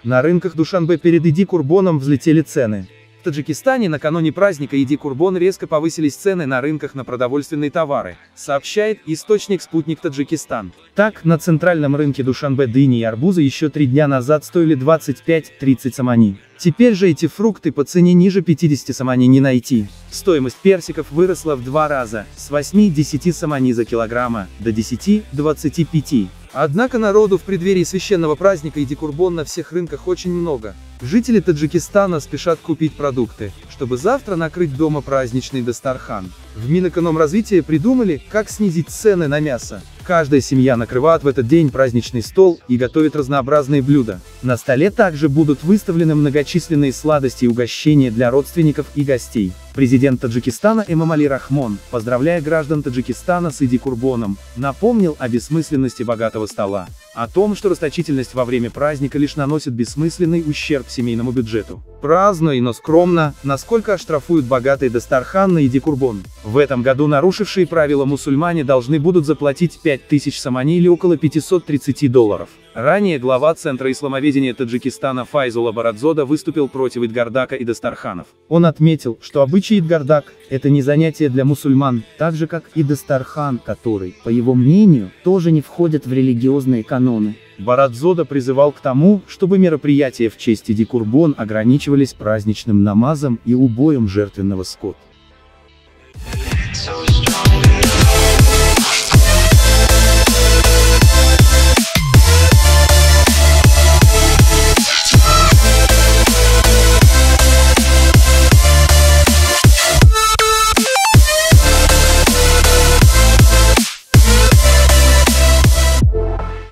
На рынках Душанбе перед Иди-Курбоном взлетели цены. В Таджикистане накануне праздника Иди-Курбон резко повысились цены на рынках на продовольственные товары, сообщает источник «Спутник Таджикистан». Так, на центральном рынке Душанбе дыни и арбузы еще 3 дня назад стоили 25-30 самани. Теперь же эти фрукты по цене ниже 50 самани не найти. Стоимость персиков выросла в 2 раза, с 8-10 самани за килограмма, до 10-25. Однако народу в преддверии священного праздника Иди-Курбон на всех рынках очень много. Жители Таджикистана спешат купить продукты, чтобы завтра накрыть дома праздничный дастархан. В Минэкономразвития придумали, как снизить цены на мясо. Каждая семья накрывает в этот день праздничный стол и готовит разнообразные блюда. На столе также будут выставлены многочисленные сладости и угощения для родственников и гостей. Президент Таджикистана Эмомали Рахмон, поздравляя граждан Таджикистана с Иди-Курбоном, напомнил о бессмысленности богатого стола, о том, что расточительность во время праздника лишь наносит бессмысленный ущерб семейному бюджету. Празднуй, но скромно, насколько оштрафуют богатый дастархан на Иди-Курбон. В этом году нарушившие правила мусульмане должны будут заплатить 5000 самани или около $530. Ранее глава Центра исламоведения Таджикистана Файзула Барадзода выступил против идгардака и дастарханов. Он отметил, что обычай идгардак – это не занятие для мусульман, так же как и дастархан, который, по его мнению, тоже не входит в религиозные каноны. Барадзода призывал к тому, чтобы мероприятия в честь Иди-Курбон ограничивались праздничным намазом и убоем жертвенного скота.